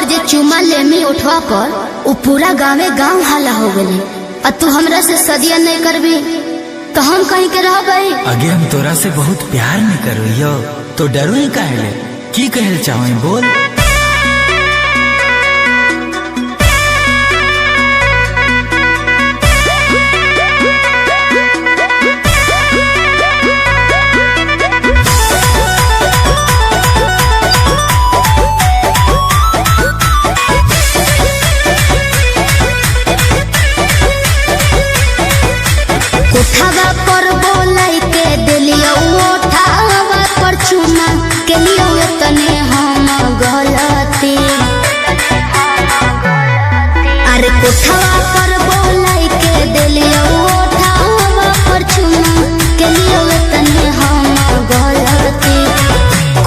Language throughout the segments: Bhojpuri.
ओकर जे चुमा लेमी उठवा पर वो पूरा गाँवे गाँव हाला हो गए। और तू हमरा से सदिया नहीं करबी तो हम कहीं के रह गई। आगे हम तोरा से बहुत प्यार नहीं करो तो डरू ही काहे की कहल चाहो बोल। उठावा पर बोलाई के दिलियो उठावा पर चुमा के लियो तने हम गलती। अरे उठावा पर बोलाई के दिलियो उठावा पर चुमा के लियो तने हम गलती।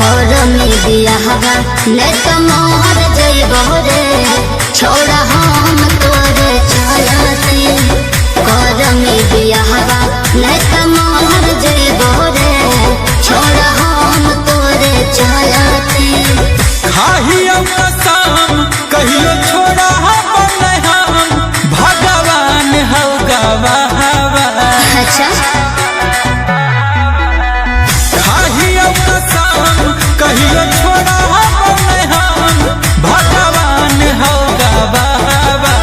करमी बियाहवा ने त मोहर जइबो रे छोड़ा हम तोरे चलती। करमी बियाहवा नहीं त मोहर जइबो रे छोड़ा हम तोरे चलती। खाहियो कसम कहियो छोड़ा हम भगवान हौ गवाहवा। अच्छा खाहियो कसम कहियो छोड़ा हम भगवान हौ गवाहवा।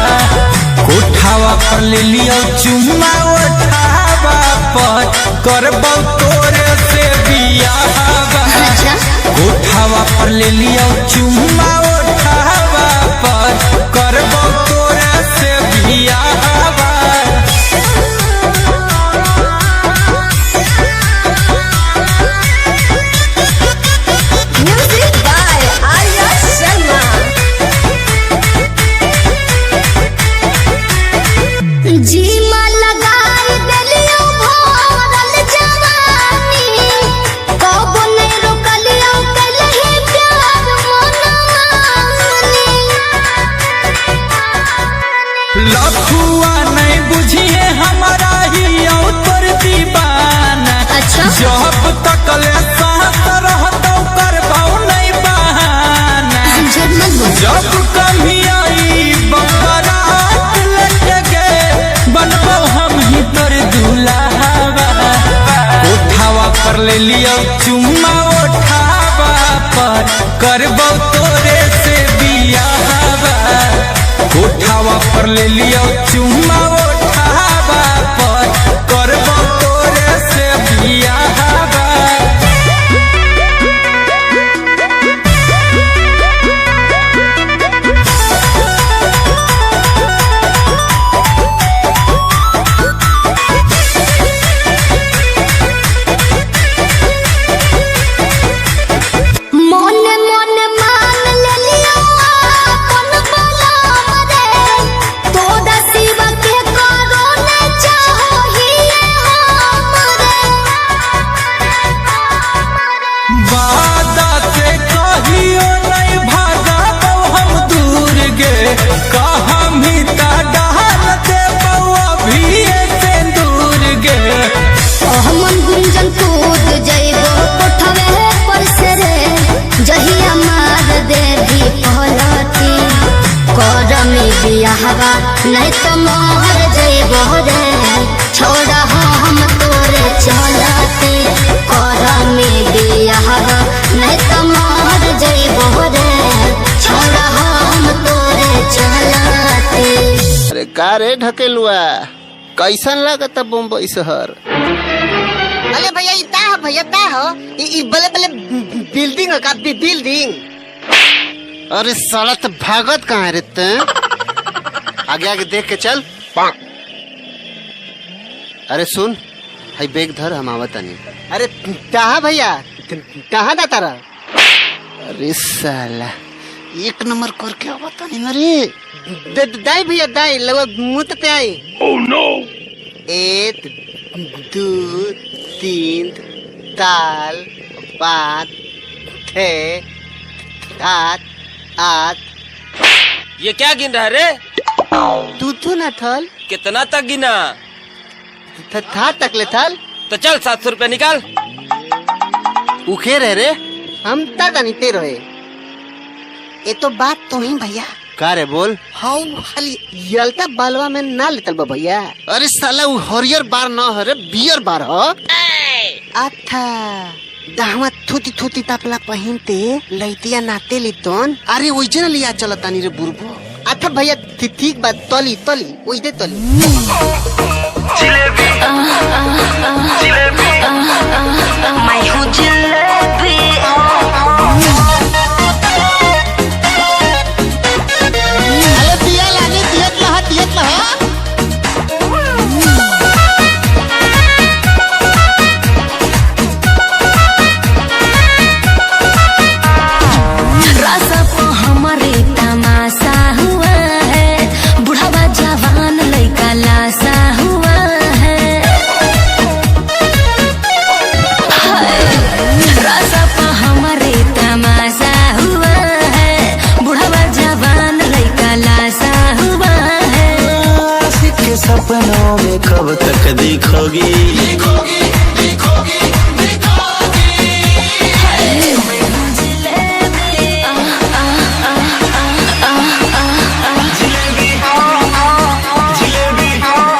कोठावा पर ले लियो चुम्मा उठावा पर करबौ तोरे से बियाहवा। अच्छा कोठावा पर ले लियो चुम्मा उठावा पर करबौ तोरे से बियाहवा। Music by Arya Sharma. जीमा लगाई देलियो भरल जवानी कबो नहीं रोकलियो कलही प्यार मनमानी। लफुआ नहीं बुझिए हमारा ही तोर दीवाना। अच्छा जब तक ले साथ रहतौ करबौ नहीं बहाना। झूठ मत बोल। जब कभी आई बकरात लगे बनबौ हम ही तोर दुल्हावा। उठावा पर ले लियो चुम्मा उठावा पर करबौ तोरे से बियाहवा। उठावा पर ले लियो चुम्मा उठावा पर करबौ तोरे से बियाहवा। मोने मोने मान ले लियो अपन बलम रे तोरा सिवा के करो ने चाहिए हमरे। वादा से कहियो नहीं भागबौ हम दूर गे कहाँ मिता डाल देबौ अभी से दूर गे। हमन गुंजन कूद जइबो कोठवे पर से रे जहिया मार देवी पलटी। करमी बियाहवा नहीं त मोहर जइबो रे छोड़ा हम तोरे चलती। करमी बियाहवा नहीं त मोहर जइबो रे छोड़ा हम तोरे चलती। अरे का रे ढकेलुआ कैसन लागत बम्बई शहर। अरे भैया ता हो बले बले बिल्डिंग है का बिल्डिंग। अरे साला तो भागत कहाँ रे ते आगे आगे देख के चल। अरे सुन हाई बैग धर हम आवत नहीं। अरे कहाँ भैया कहाँ जाता रहा। अरे साला एक नंबर करके आवत नहीं रे। दाई भैया दाई लगो मुँह पे आई। Oh no. 1 2 3 4 5 6 7 8। ये क्या गिन रहा है रे? तू ना थल कितना तक गिना? था तक ले थल। तो चल 700 रुपया निकाल। उखे रहे रे हम ता नहीं ते रहे। ये तो बात तो ही भैया। का रे बोल। हाँ खाली यलता बालवा में ना लेतल बा भैया। अरे साला वो हरियर बार न हरे बियर बार हो। अच्छा दाहवा थूती थूती तपला पहिनते लइतिया नाते लितोन। अरे वही ना लिया चला तानी रे बुरबो। अच्छा भैया ठीक बात तली तली वही दे तली। जिलेबी जिलेबी मैं हूँ जिलेबी। अरे दिया लागे दियत लहा दियत लहा। सपनों में कब तक दिखोगी जिलेबी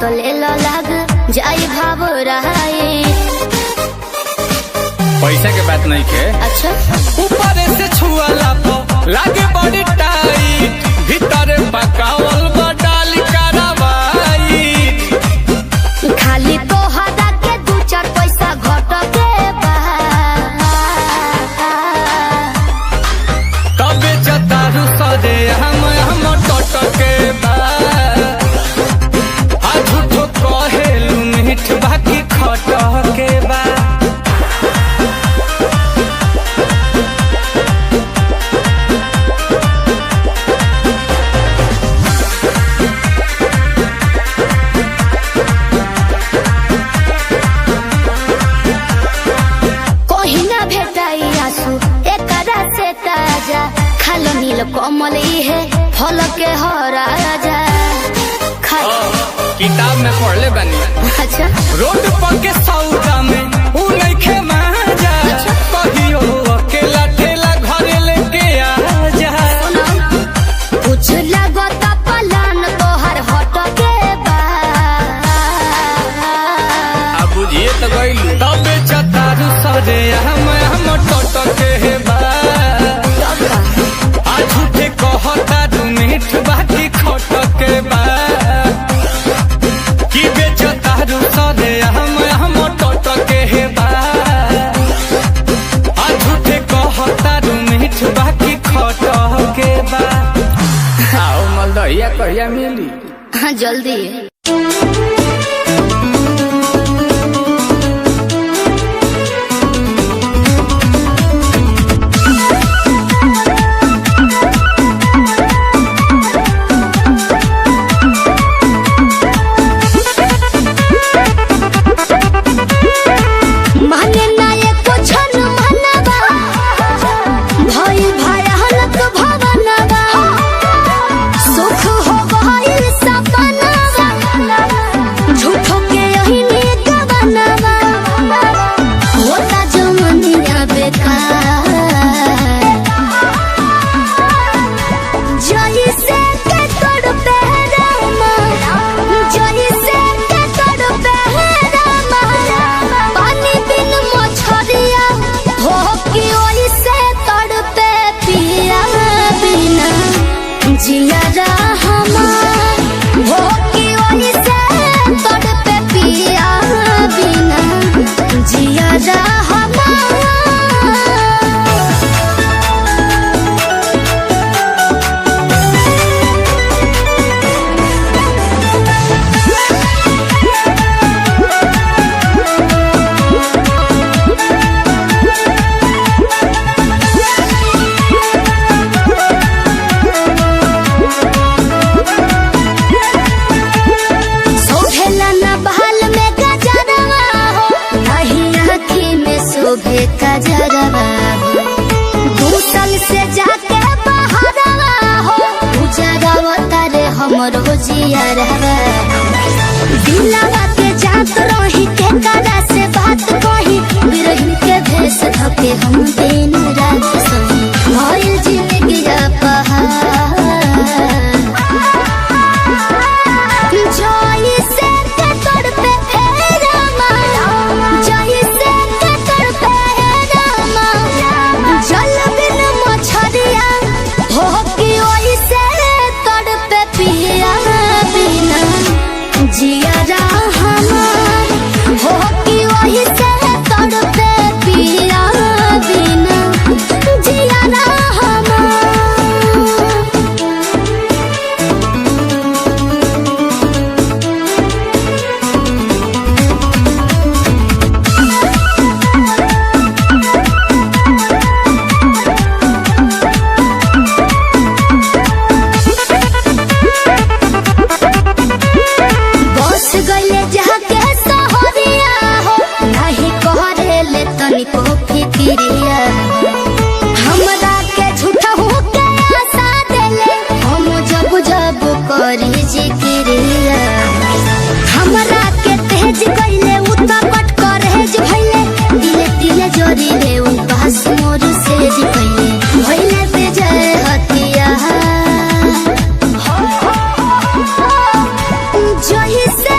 तो ले लो लाग जाई भाव रहाई। पैसा के बात नहीं के। अच्छा ऊपर से छुआला तो लागे बड़ी टाइट, भीतर पकावल बडाल करावाई। खाली तो हदा के 2-4 पैसा घट के बा, तबे चतारू सदे हम टट के बा। आ झूठो कहेलू मीठ बाकी खट के बा। खालो नील कमल है फल के हो राजा। किताब में पढ़ले बानी। अच्छा रोड पर के सौदा में ऊ नइखे माजा। कहियो अकेला ठेला घरे लेके आ जा। कुछ लागत पलान तोहर हट के बा, अब बुझिए तो गइलू। तबे चतारू सरे हम टट के बा। झूठे कहता तू मीठ बाकी खट के बा। कि बेचता रू सरे हम टट के बा। झूठे कहता तू मीठ बाकी खट के बा। आओ मलदहिया कहिया मिली? हाँ जल्दी। दिलावा के जात रही के करा से बात कही बिरहिन के भेष धके हम दिन रात सही भइल जिंदगी पहाड़ जोई से के तोड़ पे रामा जोई से के तोड़ पे रामा जल बिन मछरिया हो कि ओई से तोड़ पे पिया बिना जिया हमार हो कि वही से तोड़ पे पिया बिना जिया हमार। बस गइले जाके सहरिया हो नहीं कहरेले तनिको फिकिरिया हमरा के झूठा हो के आशा देले हम जब जब करी जिक्रिया हमरा के तेज कइले उता कट करेज भइले दिले दिले जोरी रे उ पास मोर से जी कइले भइले बेजय हतिया जही से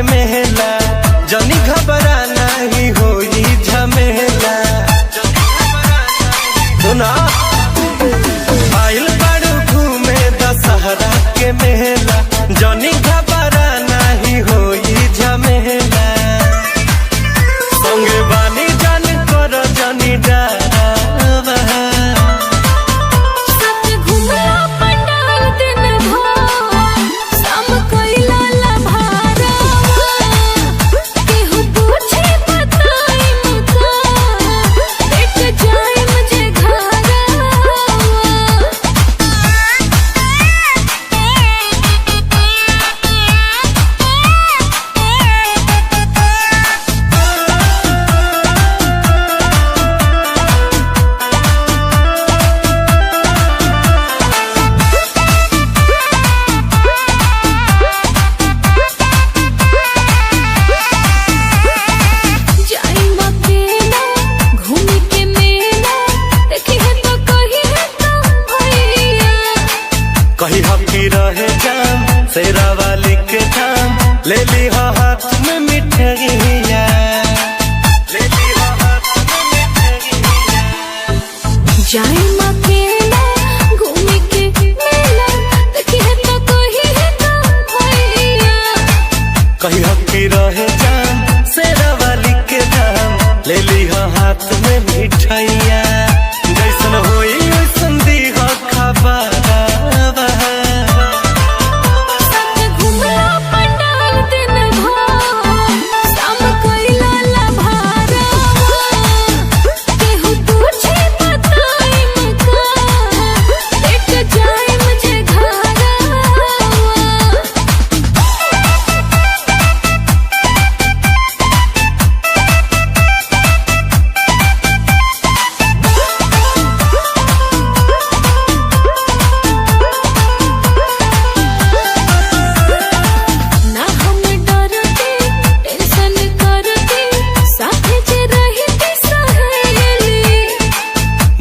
के मेला जनी घबरा नहीं होई झमेला सुना आइल बाड़ू घूमे दशहरा के मेला जनी घबरा नहीं होई झमेला संगे बानी जान कर जनी डावा कहीं हकी रहे जाम शेरा वाली के धाम ले ली हाथ में मिठाइया ले ली हाथ में मिठाइया जाई मकेला घूमी के मेला देखी है तो कही है तो भैया कहीं हकी रहे जाम शेरा वाली के धाम ले ली हाथ में मिठाइया जैसन होई वैसन दी हो खबर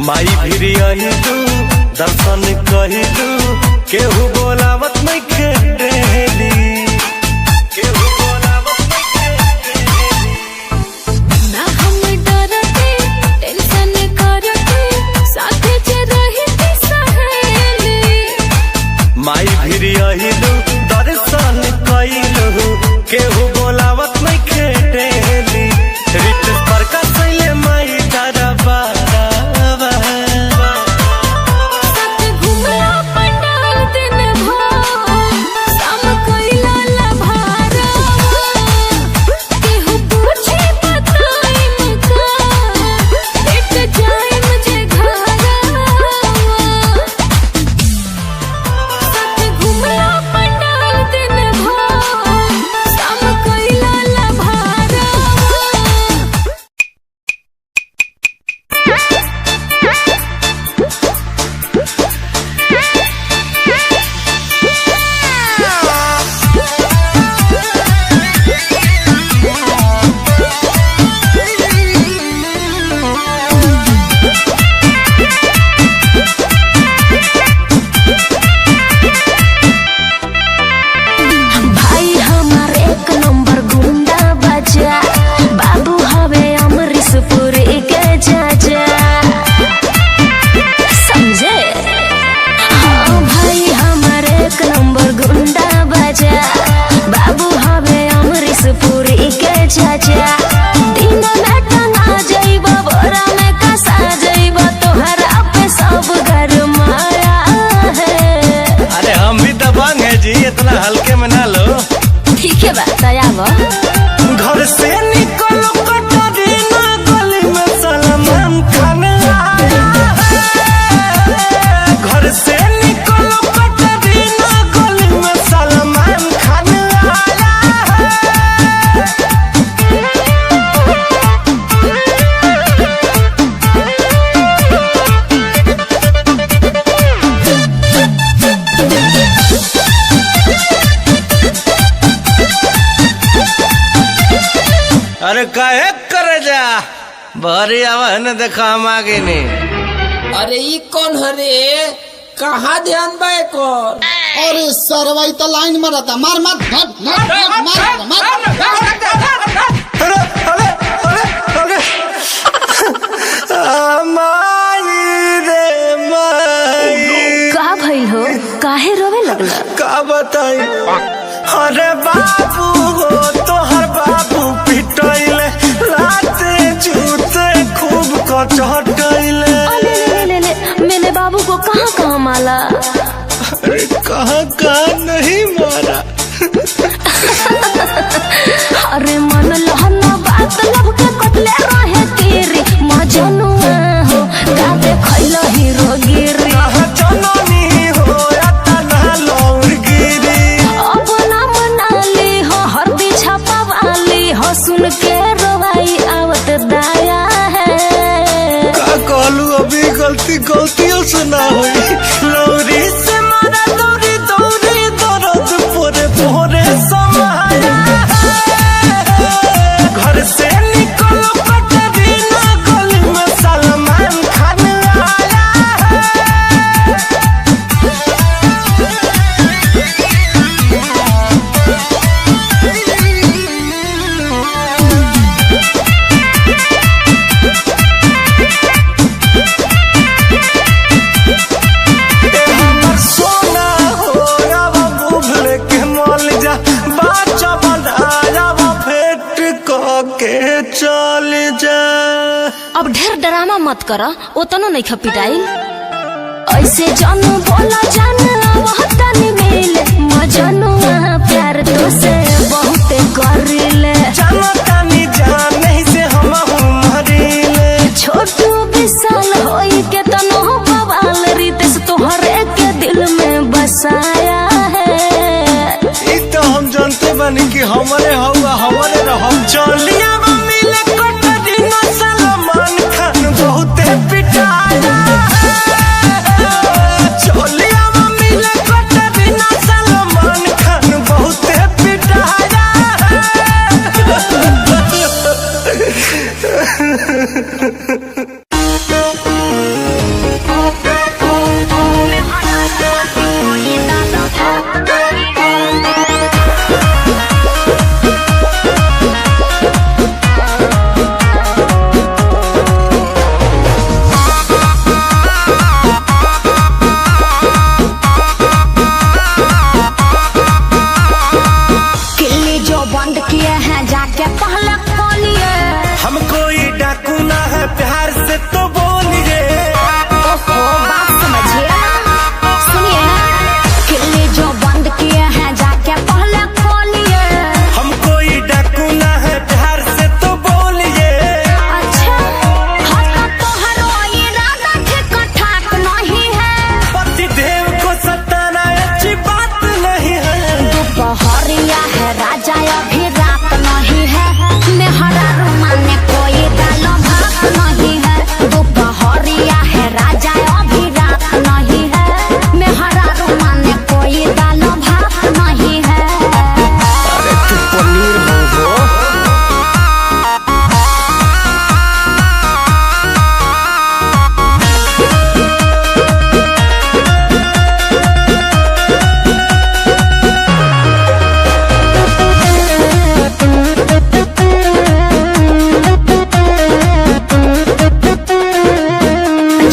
माई भिरी अहिलू दर्शन कहिलू केहू बोलावत नहीं खेली केहू बोलावत नहीं खेली ना हम डरते टेंशन करते साथे जे रहती सहेली माई भिरी अहिलू दर्शन कहिलू केहू बोलावत नहीं खेली रित पर का सैले माई डरबा इतना हल्के में ना लो ठीक है बताया घर से निकलो कटरीना गली में सलमान खान आया घर से निकलो कटरीना गली में सलमान खान अरे काहे करे जा बहरी आवा देखा हम आगे नहीं। अरे ई कौन हरे कहाँ ध्यान बाय कर। अरे सरवाई तो लाइन में रहता मार मार मार मार मार मार, मार, मार, मार, मार, मार, मार, मार, मार, मार, वाला। अरे कहाँ कहाँ नहीं मारा। अरे मन लहना बात लब के कटले रहे तेरी मजनुआ हो गाते खैलो हीरो गिरी। जननी हो या तना लौर गिरी। अब ना मनाली हो हरदी छापा वाली हो सुन के रोवाई आवत दाया है। का कहलू अभी गलतियों से ना हुई। लौरी से मारा दौरी दौरी दर्द पोरे पोरे समाया। घर से निकलो कटरीना गली में सलमान खान आया हमर सोना हो अब बुभले के मल जा बाचा बनाया फेट के चल जा। अब ढेर ड्रामा मत कर ओतनो नहीं खपिटाई ऐसे जानू बोला जाना वहतनी मिले मजनुआ प्यार तो से बहुत करिले। जानता नहीं जान नहीं से हम मरिले। छोटू विशाल होई के तनो बवाल रितेश तोहरे के दिल में बसाया है। ई तो हम जानते बानी कि हमारे हवा हमारे रहम चलिया मिले कटरीना सलमान खान बहुत पिटाया। चलिया मिले कटरीना सलमान खान बहुत पिटाया। किल्ली जो बंद किए हैं जाके पहले खोलिए। हम कोई डाकू ना है प्यार से तो बोलिए। ओहो बात समझिए सुनिए किल्ली जो बंद किए हैं जाके पहले खोलिए। हम कोई डाकू ना है प्यार से तो बोलिए। अच्छा हल्का तो हरोई राधा ठीक ठाक नहीं है। पति देव को सताना अच्छी बात नहीं है। दोपहरिया है राजा अभी रात नहीं है। मेहरा रुमाने कोई दालो भात नहीं है। दोपहरिया है राजा अभी रात नहीं है। मेहरा रुमाने कोई दालो भात नहीं है। अरे तू पनीर हो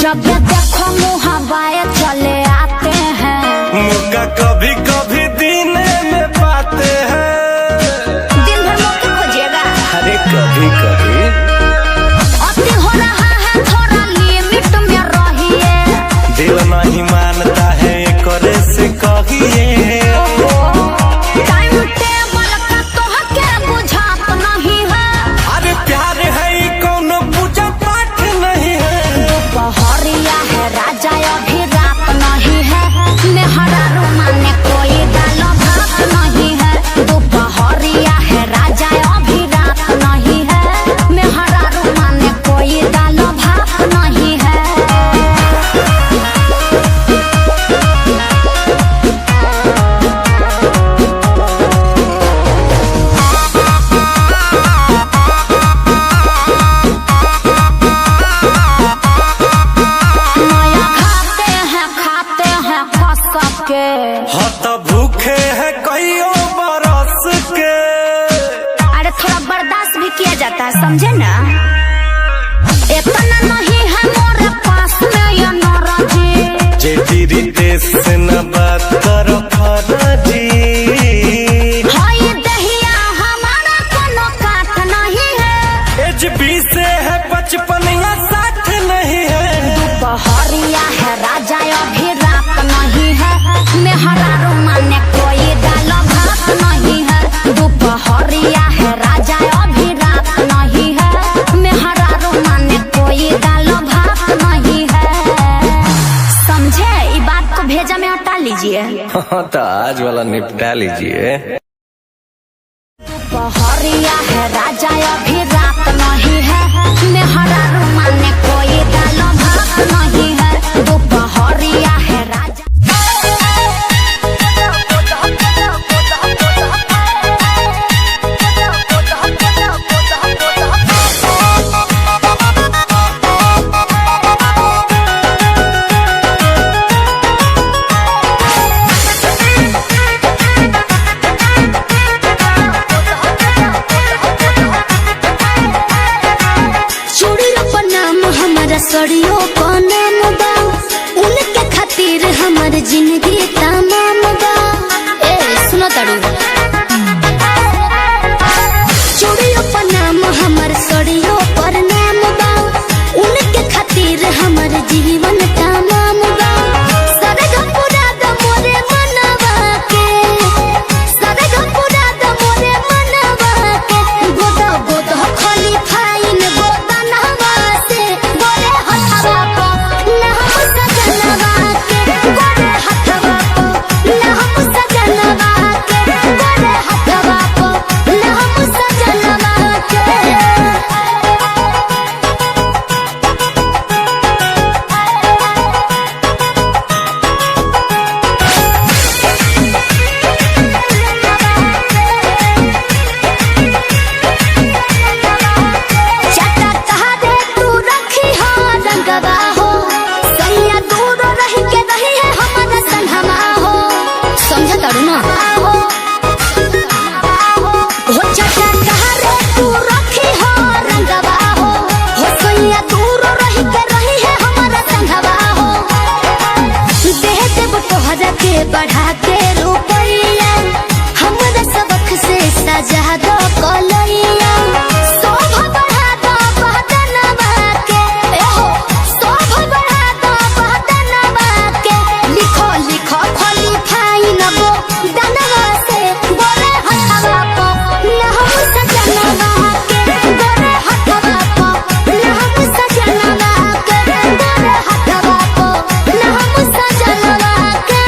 जब देखो मुहाबाए चले आते हैं। मुर्गा कभी कभी दिन में पाते हैं। दिन भर मौके खोजिएगा। अरे कभी कभी अति हो रहा है थोड़ा लिमिट में रहिए। दिल नहीं मानता है करे से कहिए। टाइम टेबल का तोहके बुझात नहीं है। अरे प्यार है ई कौनो पूजा पाठ नहीं है। दोपहरिया है राजा अभी रात नहीं है। मेहरा रुमाने कोई दालो भात नहीं है। दोपहरिया है राजा अभी रात नहीं है। मेहरा रुमाने कोई दालो भात नहीं है। नया खाते हैं खस के। हाँ तो भूखे है कईयों बरस के। अरे थोड़ा बर्दाश्त भी किया जाता है समझे ना। इतना नहीं है मोरे पास में ये नाराजी। जेठी रितेश से न बात करो फराजी। हाय दहिया हमारा कोनो काट नहीं है। एज 20 से है 55 या 60 नहीं है। दोपहरिया है राजा अभी रात हाँ तो आज वाला निपटा लीजिए। दोपहरिया है राजा अभी रात नहीं है, मेहरा रुमाने कोई दाल भात नहीं है। दोपहरिया है राजा सड़ियों को नाम बा, उनके खातिर हमार जिंदगी तमाम बा। ए सुनो तड़ू, चूड़ियों पर नाम हमार सड़ियों पर नाम बा, उनके खातिर हमार जीवन तमाम बा। सरग पूरा द मोरे मनवा के, सरग पूरा द मोरे मनवा के, गोदा गोदा खाली फाइन गोदा नहवा से गोरे हथवा को ना हम सजनवा के, गोरे हथवा को ना हम सजनवा के, गोरे हथवा को ना हम सजनवा के। चटा तहारे तू रखी हो रंगवा हो, सैया दूर रही के रही है हमारा संगमा हो। समझ तड़ू ना हो, चटा तहारे तू रखी हो रंगवा हो, सैया दूर रही के रही है हमारा संगवा हो। देह देव तोहरा के बढ़ा के रुपैया, हमरा सबक से सजा दो कलैया। शोभा बढ़ा दो बहदनवा के, एहो शोभा बढ़ा दो बहदनवा के। लिखो लिखो खाली फाइन गो दनवा से, गोरे हथवा को ना हम सजनवा के, गोरे हथवा को ना हम सजनवा के, गोरे हथवा को ना हम सजनवा के।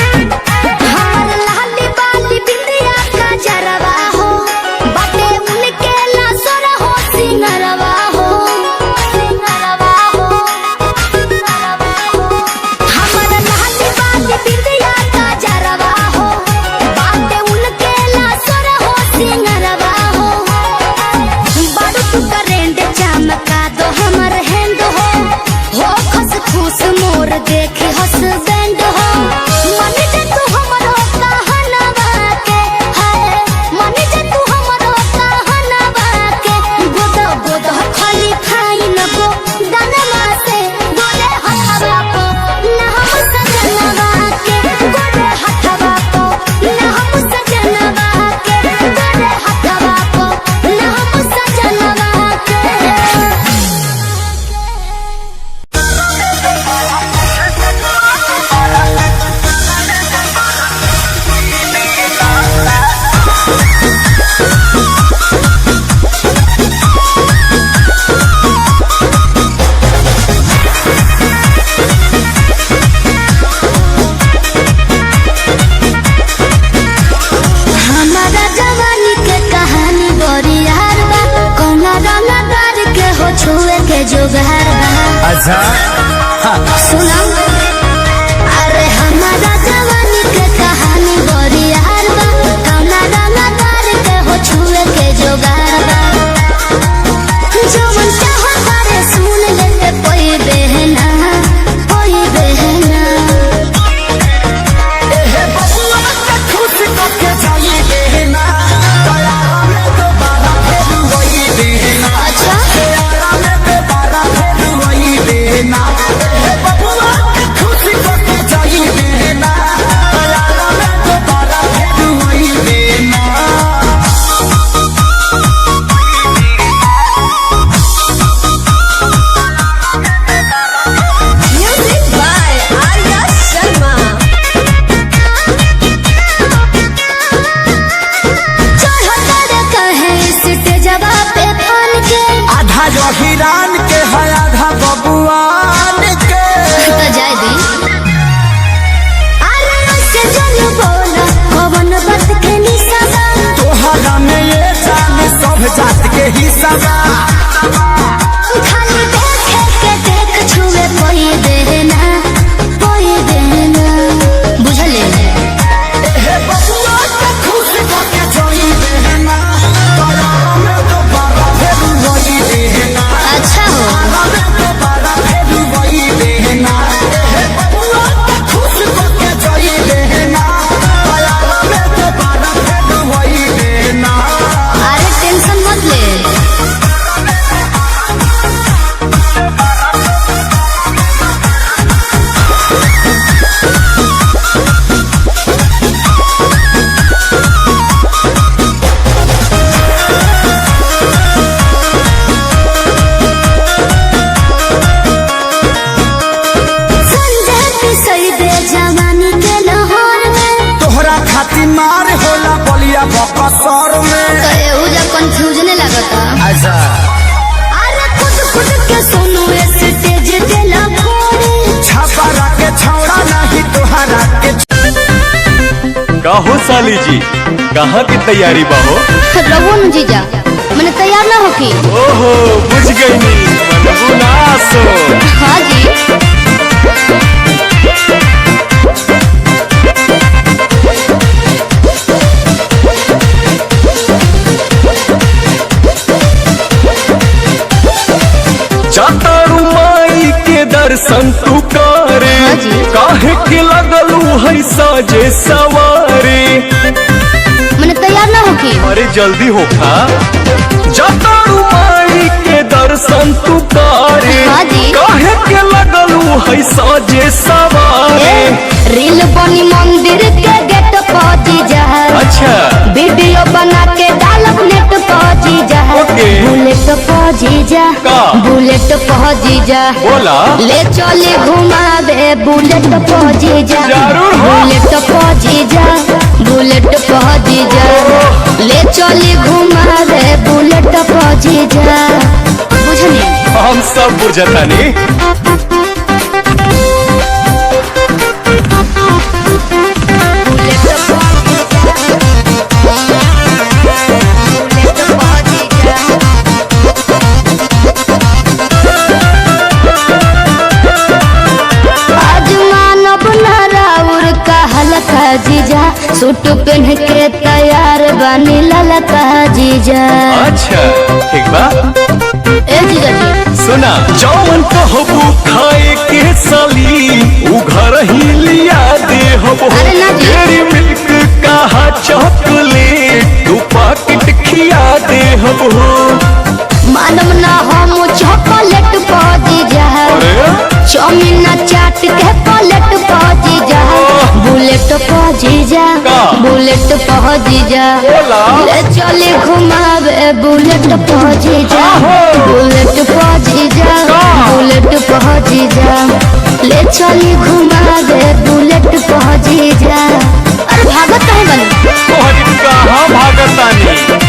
हमार लाली बाली बिंदिया का जरवा हो, बाटे उनके लासर हो सिंगरवा हो, सिंगरवा हो, सिंगरवा हो। हमार लाली बाली बिंदिया का जरवा हो, बाटे उनके लासर हो सिंगरवा हो। बारू तू करेंट चमका दो हमर हैंड हो खस खुश मोर देखे हसबैंड हो। मन जे तू हमरो कहनवा के, हाय मन जे तू हमरो कहनवा के, गोदा गोदा खाली फाइन गो दनवा से, गोरे हथवा को ना हम सजनवा के, गोरे हथवा को ना हम सजनवा के, गोरे हथवा को ना हम सजनवा के। हमारा जवानी के कहानी बड़ी यार बा, कौना रंगदार के हो छुए के जोगार बा। अच्छा सुना, अरे हमारा जवानी के कहानी बड़ी यार बा, कौना रंगदार के हो छुए के जोगार बा। जवन चाहो तारे सुन ले कोई बहना, कोई बहना। अच्छा बबुआ हिरान के है आधा बबुआन के। तो जाए दी अरे उससे जल बोला कौन बात के निशाना तोहरा में ये जान सब जात के हिस्सा बा। खाली देखे के देख छुए कोई देना बुझले हे बबुआ के खुश होके जोई देना तोरा में तो बारा फेर वही देना। अच्छा हो हमें तो बारा फेर वही देना। हे बबुआ के खुश होके जोई देना तोरा में तो बारा फेर वही देना। अरे टेंशन मत ले खाती मार होला बलिया बकसर में। तो एहुजा कंफ्यूजन लगता। अच्छा अरे खुद के सोनू स्टेज देला फोड़े छापा के छौड़ा नहीं तोहरा के। कहो साली जी कहाँ की तैयारी बाहो? रवो न जीजा मैंने तैयार ना होकी। ओहो बुझ गई नी नासो। हाँ जी जातारू माई के दर्शन तू करे हाँ जी। काहे के लगलू है साजे सवारे। मैंने तैयार ना होकी। अरे जल्दी हो खा जातारू माई के दर्शन तू करे हाँ जी। काहे के लगलू है साजे सवारे। रील बनी मंदिर के गेट पहुंची जा। अच्छा वीडियो बना के डालब नेट पहुंची जा। ओके। बुलेट पहुंची जा का? बुलेट पहुंची जा बोला ले चले घुमावे बुलेट पहुंची जा। जरूर हो। बुलेट पहुंची जा बुलेट पहुंची जा ले चले घुमावे बुलेट पहुंची जा। बुझनी हम सब बुझतानी। जीजा सूट पहन के तैयार बनी ललका जीजा। अच्छा ठीक बा ए जीजा जी सुना जौन कहबू खाए के साली उ घर ही लिया दे हबो। अरे ना जी। डेयरी मिल्क कहा चॉकलेट तू पैकेट खिया दे हबो। मानव ना हम चॉकलेट पहुंची जा। चाउमीन चाट के प्लेट पहुंची जा। बुलेट पहुंची जा का? बुलेट पहुंची जा बोला। ले चले घुमावे बुलेट पहुंची जा। बुलेट पहुंची जा का? बुलेट पहुंची जा ले चले घुमावे बुलेट पहुंची जा। अरे भागत काहे बनी? तोहरी कहाँ भागतानी?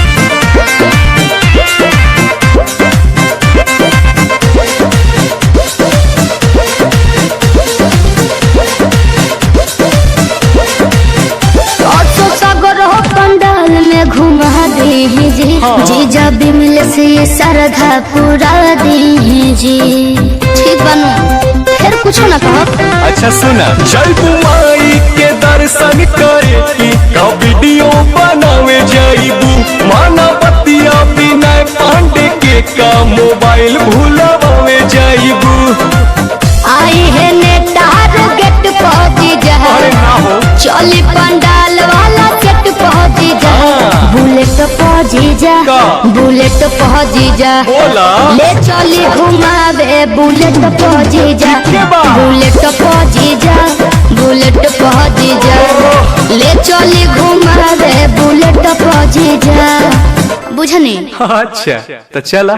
पंडाल में घुमा दे जी जीजा बिमल से श्रद्धा पूरा दे जी। ठीक बनू फिर कुछ ना कहो। अच्छा सुना जय माई के दर्शन करे की का वीडियो बनावे जाइबू। माना बतिया बिना पांडे के का मोबाइल भूलवावे जाइबू। आई है नेटार गेट पहुंची जा। अरे ना हो चली पंडाल वाला गेट पहुंची जा। बुलेट पहुंची जा का? बुलेट पहुंची जा बोला। ले चली घुमावे बुलेट पहुंची जा। के बा? बुलेट पहुंची जा बुलेट पहुंची जा ले चली घुमावे बुलेट पहुंची जा। बुझनी अच्छा तो चला।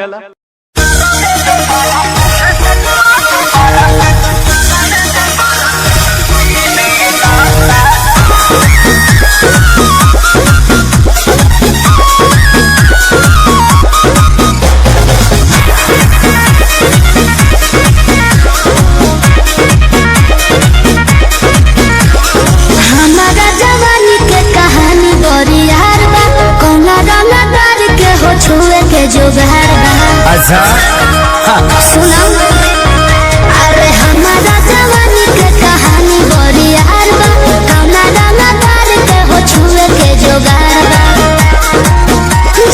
के हो छुए के जोगार बा। अच्छा सुनो अरे हमारा जवानी के कहानी बड़ी यार बा। कौना रंगा तार के हो छुए के जोगार बा।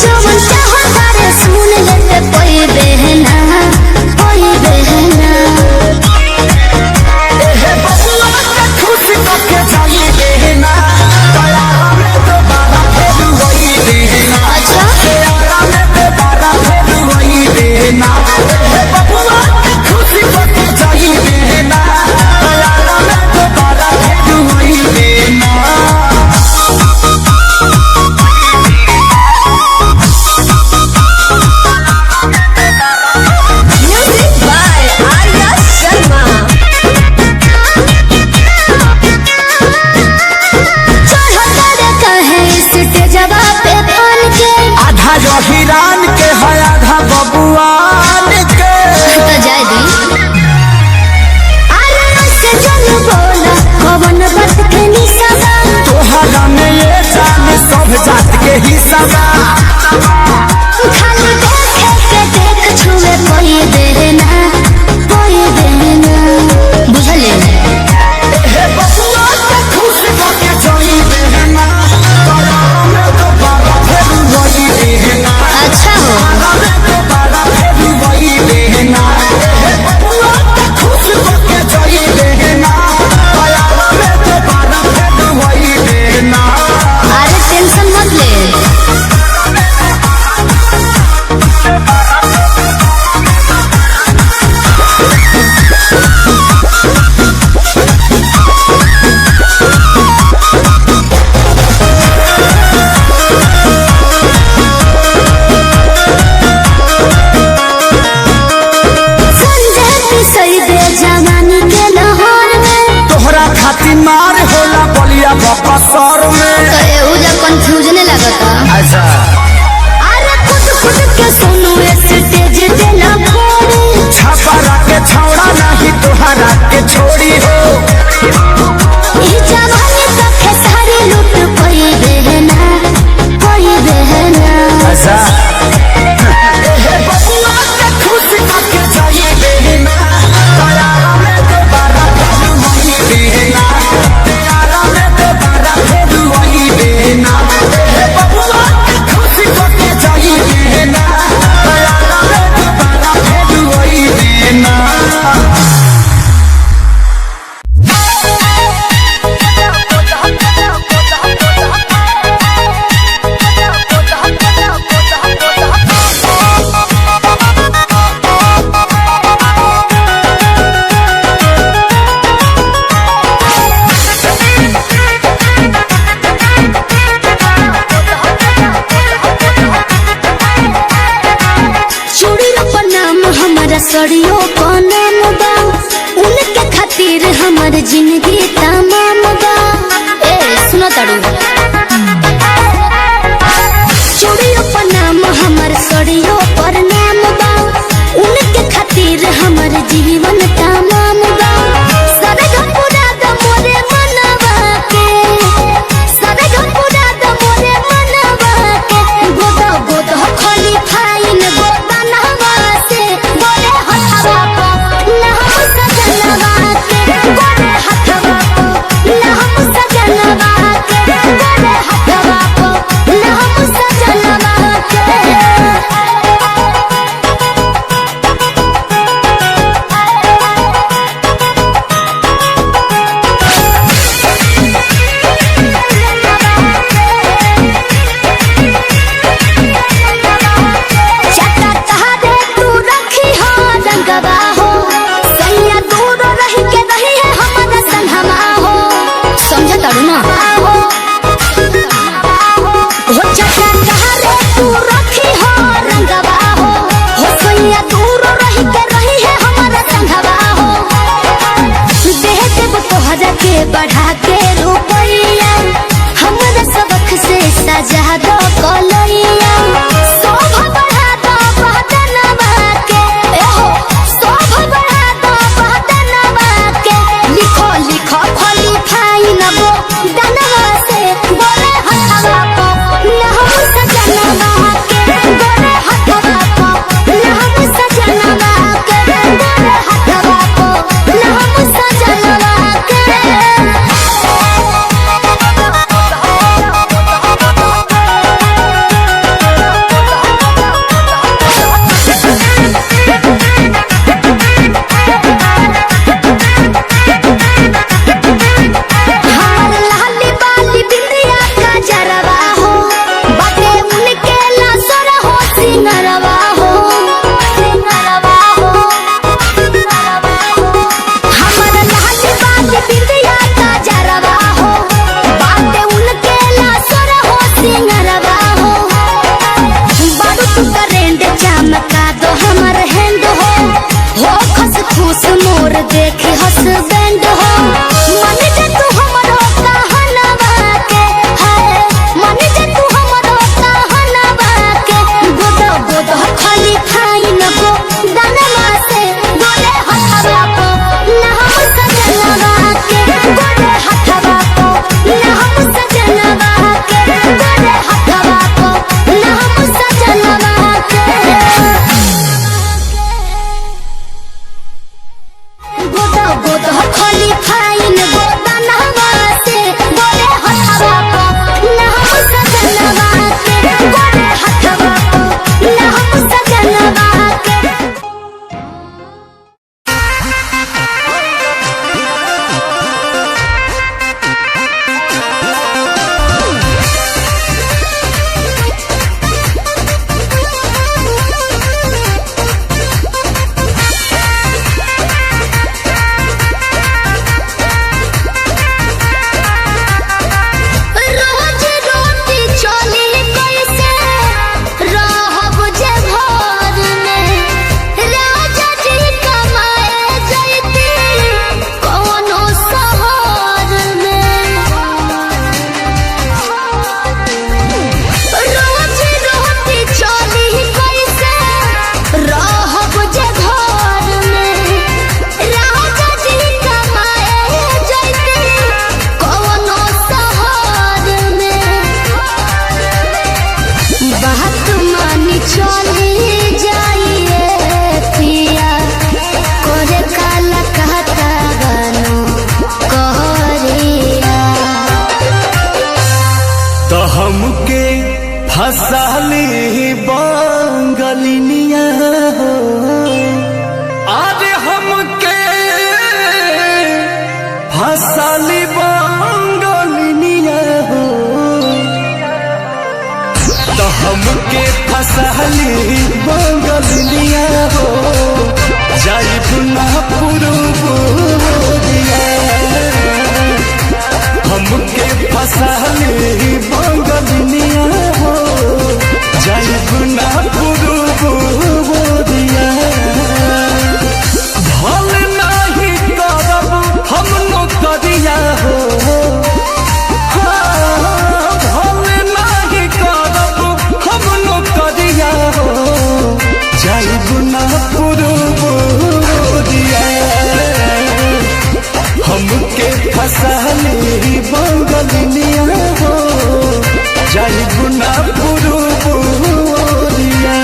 जो मन चाहो तारे सुन लेते कोई बहना कोई बहना। बबुआ के खुश करके जाइए देना दया में तो बाबा फेर वही देना। अच्छा दया में तो बाबा फेर वही देना। बबुआ के खुश करके जाइए देना दया में तो बाबा फेर वही देना। Music by Arya Sharma. चढ़ो तारे कहे इसके जवाब पे पान के। आधा जो हिरान के है आधा बबुआन के। तो जाए दी अरे उससे जन बोला कवन बात के निशाना। तोहरा में ये जान सब जात के हिस्सा बा। खाली देखे के देख छुए कोई देना कोई देना। बुझले बबुआ के खुश करके जाई देना दया में तो बाबा फेर वही देना। अच्छा हो दया में तो बाबा फेर वही देना। बबुआ के खुश करके जाई देना दया में तो बाबा फेर वही देना। अरे टेंशन मत ले। संजय पिसई दे जवानी के लाहौर में। तोहरा खातिर मार होला बलिया बापा सर में। तो एहुजा कंफ्यूजन लगता। अच्छा अरे खुद खुद के सुनो स्टेज पे ना फोड़ी। छपरा के छौड़ा नहीं तोहरा के छोड़ी हो। ई जवानी तो खेसारी लूट कोई बहना कोई बहना। अच्छा बबुआ के खुश करके जाइए देना दया में तो बारा फेर वही देना। दया में तो बारा फेर वही देना। बबुआ के खुश करके जाइए देना दया में तो बारा फेर वही देना। चूड़ियों पर नाम हमारा सड़ियों पर नाम बा। उनके खातिर हमार जिंदगी तमाम बा। ए सुनो तड़ू चूड़ियों पर नाम हमार सड़ियों पर नाम बा। उनके खातिर हमार जीवन तमाम बा। सरग पूरा द मोरे मनवा के सरग पूरा द मोरे मनवा के। गोदा गोदा खाली फाइन गोदा नहवा से गोरे हथवा पर नहवा सजनवा के। गोरे हथवा मोर देखी हस्बैंड हो मन जे तू हमरो कहनवा के है मन जे तू हमरो कहनवा के गोदो गोदो खाली खाई न को दानवा से गोरे हथवा को न हम सजनवा के गोरे हथवा को न हम सजनवा के गोरे हथवा को न हम सजनवा के गोदो गोदो खाली फाइन गोदनवा से गोरे हथवा को न हम सजनवा के गोरे हथवा को न हम सजनवा के रोज रोटी चली कैसे रहब जे घर में राजा जी कमाए जैती कोनो शहर में रोज रोटी चली कैसे रहब जे घर में राजा जी कमाए जैती कोनो शहर में बात मानी चली जाइए पिया करे काला कहता बनो कहरिया तो हमके फसाली बंगलिनिया हो आज हमके फसाली बंगलिनिया हो तो हमके फसाली बंगलिनिया हो जाई पुना पुरुबोरिया हमके फसाली बंगलिनिया हो जाई पुना पुरुबोरिया भल नाही करब हम नौकरिया हो भल नाही करब हम नौकरिया हो जाई पुना पुरुबोरिया हमके फसाली बंगलिनिया हो जाई पुना पुरुबोरिया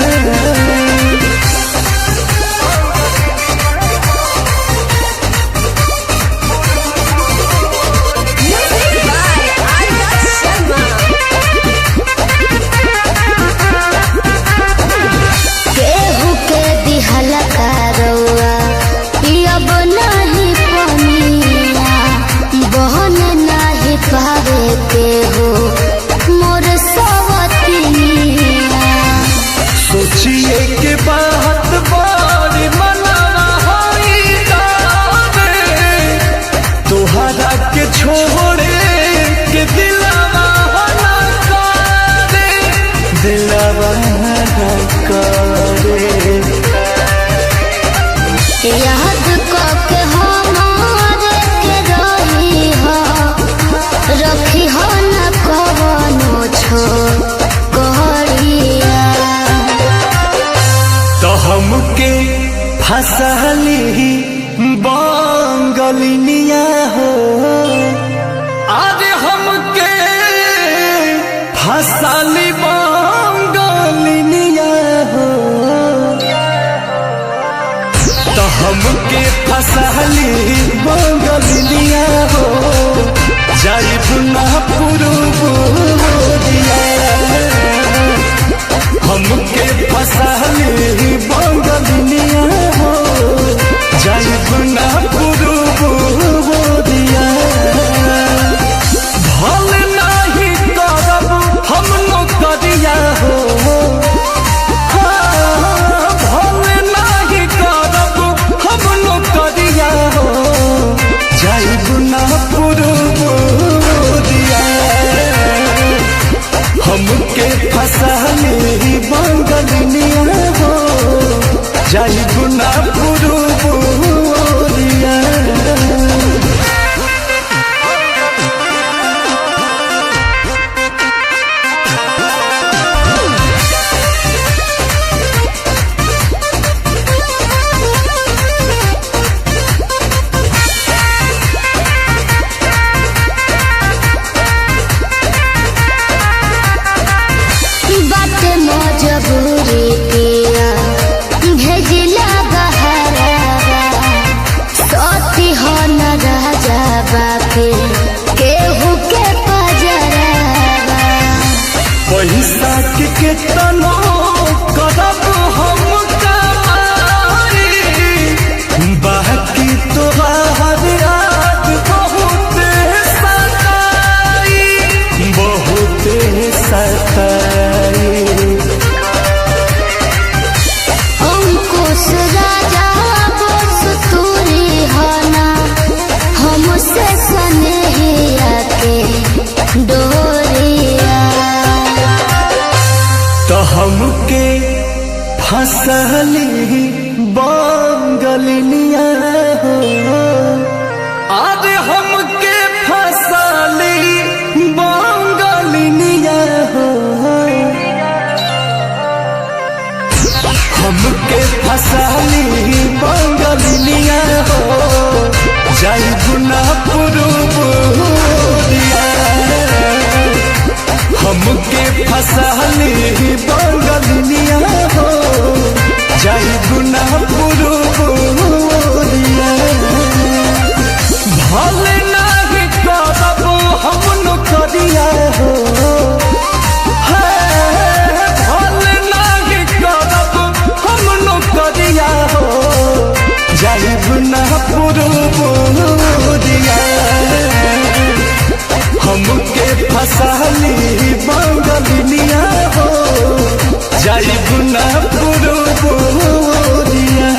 केहू के दिहल करौआ अब नहीं पनिया बहन नहीं पावे केहू मोर सवतिनिया सोचिए के बात बारी मनाना होई जाने तोहरा के छोड़े के दिलवा ना करे दिलवा ना करे याद के हमारे के रही हो रखी हो न कवनो छो कहरिया तो हमके फसाली बंगलिनिया हो आज हमके फसाली बंगलिनिया हो तो हमके फसाली बंगलिनिया हो जाई पुना पुरुबोरिया हमके फसाली बंगलिनिया हो जाई पुना पुरुबोरिया भल नाही करब हम नौकरिया हो भल नाही करब हम नौकरिया हो जाई पुना मजबूरी पिया भेजिला बहरावा सोती हो न राजा बाके केहू के पजरावा पैसा के केतनो करब हम कमाई बाकी तोहार याद बहुत सताई अंकुश राजा बस तूरी हना हमसे सनेहिया के डोरिया तो हमके फसली बंगलिया हो अरे हमके फसली बंगलिया हो हमके फसली बंगलिया हो जाई गुना पुरुबुरिया हमके फसली बंगलिया हो जाई गुना पुरुबुरिया भले नहीं करब हम नौकरिया हो भले नहीं करब हम नौकरिया हो जाई गुना पुरुबुरिया हमके फसली बंगलिया हो जाई गुना पुरुबुरिया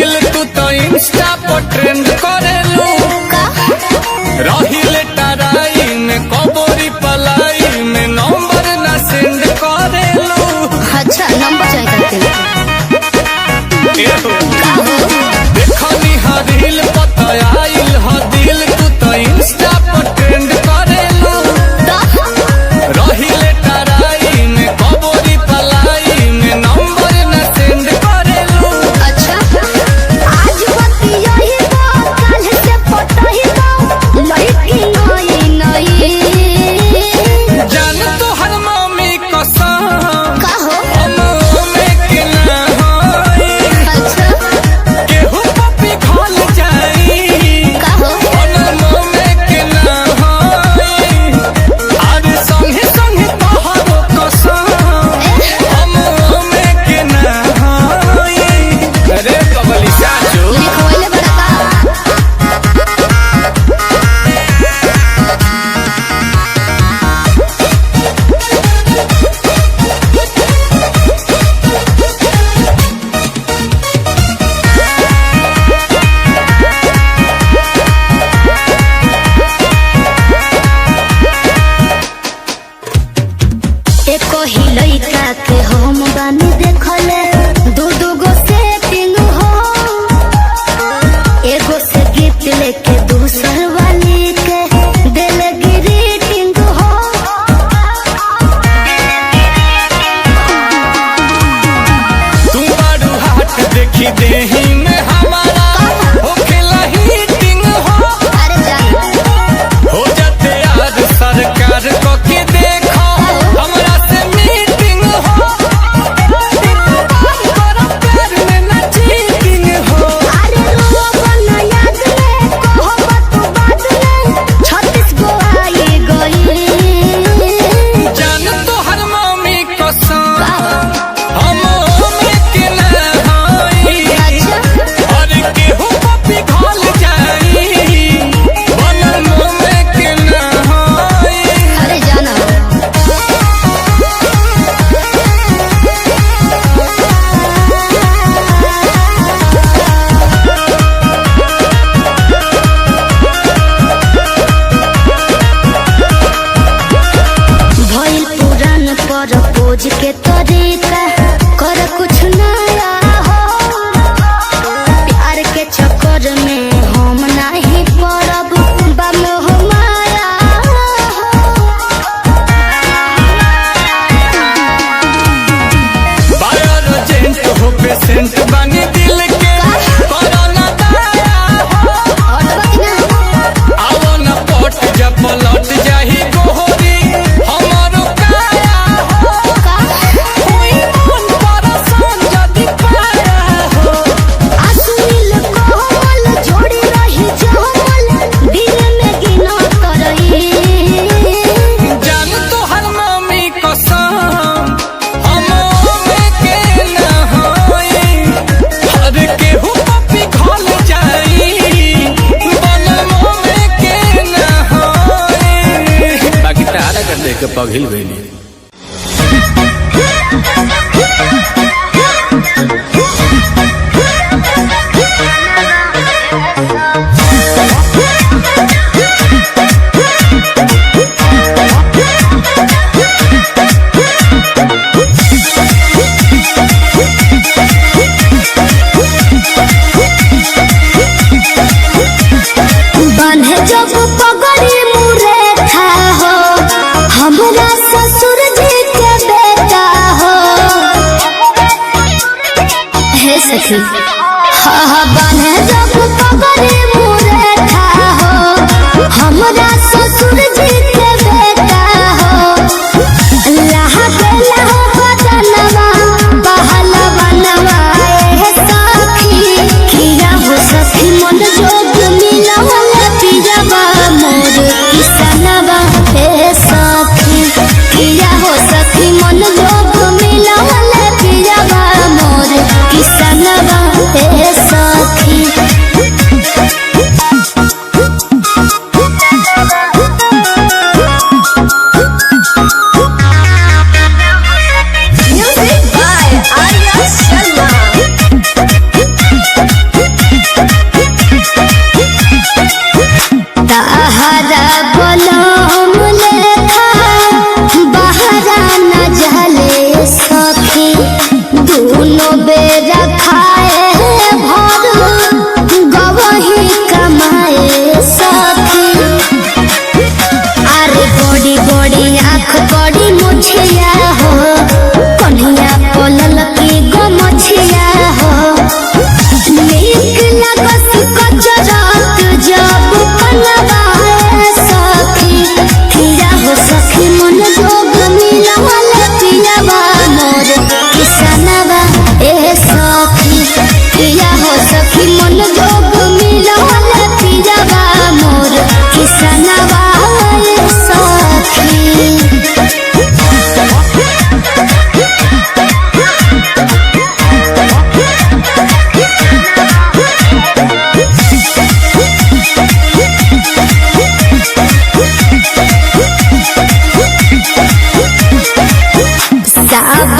इंस्टा पर ट्रेंड करेलू रहिले टराई में कबोरी पलाई में नंबर ना सेंड करेलू। अच्छा नंबर चाहिए देखनी हरिल पताइल ह दिल तू तो इंस्टा पर ट्रेंड करेलू रहिले टराई में कबोरी पलाई में नंबर ना सेंड करेलू। अच्छा आज बतिया ही कल से पटही लड़की नई नई जान तो हर मम्मी कसम कहो में के ना होई अच्छा केहू पपी खोल जाई कहो में के ना होई आज संगे संगे तोहरो कसम में के ना होई। अरे कबली साचो लिखवले बड़ा एको ही लइका के हम बानी देखले दू दू गो सेटिंग हो एगो से गिफ्ट लेके दूसर वाली के दिल ग्रीटिंग हो तू बारू हाथ देखी देही में हमारा होखेला हीटिंग हो अरे जान हो जाते याद सरकार को के देखो हमरा से मीटिंग हो बड़ा प्यार में ना चीटिंग हो। अरे रोवन याद में कहो बात बात में 36 गो आई गई जान तो हर मम्मी कसम हम में के ना होई अच्छा के पघिल गई। जब पगड़ी मुरेठा हो हमरा ससुर जी के बेटा हो हे सखी हाँ बने जब पगड़ी मुरेठा हो हमरा ससुर जी के बेटा हो लहा बेला हो बदनवा बहला बनवा सखी किया हो सखी मन जोग मिला मोर किसनवा हे सखी किया हो सखी मन जोग मिला पियावा मोर किसनवा हे सखी Music by Arya Sharma ताहरा बलम लेखा बहरा न जले सखी दोनों बेरा खाए भर गवही कमाए सखी अरे बड़ी बड़ी आँख बड़ी मुछिया हो कन्हिया पलल की गमछिया हो नीक लगस कचरात जब बनवाए सखी किया हो सखी मन जोग मिला पियावा मोर किसनवा ए सखी किया हो सखी मन जोग मिला पियावा मोर किसनवा ए सखी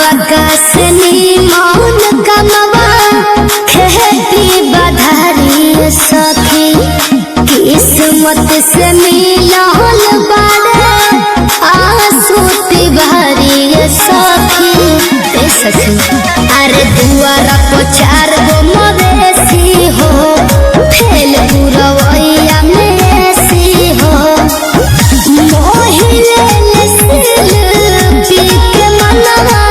बकसनी मौन कमवा खेती बधारी सखी किस्मत से मिलल बारे आसूती भारी सखी ए सखी अरे दुआरा को 4 गो मवेशी हो फेल पुरवैया में सी हो मोहिले सिल पीके मनवा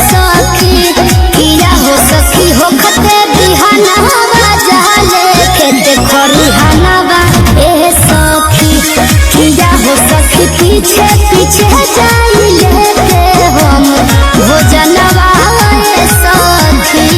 सखी किया हो सखी हो खते बिहानवा जहले खेते खरिहानवा ए सखी किया हो सखी पीछे पीछे जाई लेके हम भोजनवा ए सखी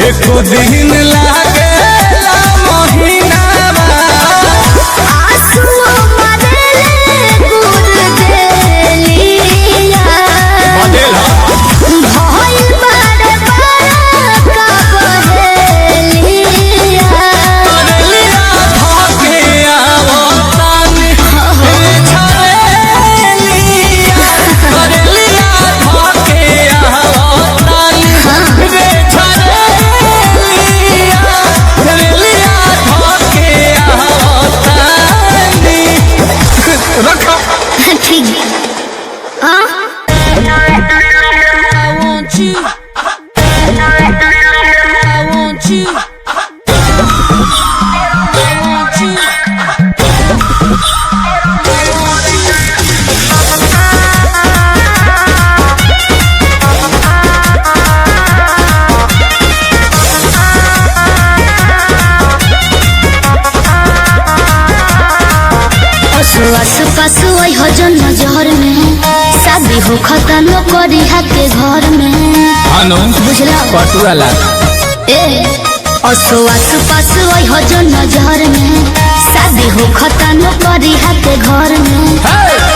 एको दिन लागे महीना आंसुओं मरेले गुड़ देलिया भइल बारे बारा का बहेलिया ठीक हाँ आसु पासु आई हो जन नजर में शादी हो खतनो करी के घर में बुझला पटुआला ए आसु पासु आई हो जन नजर में शादी हो खतनो करी के घर में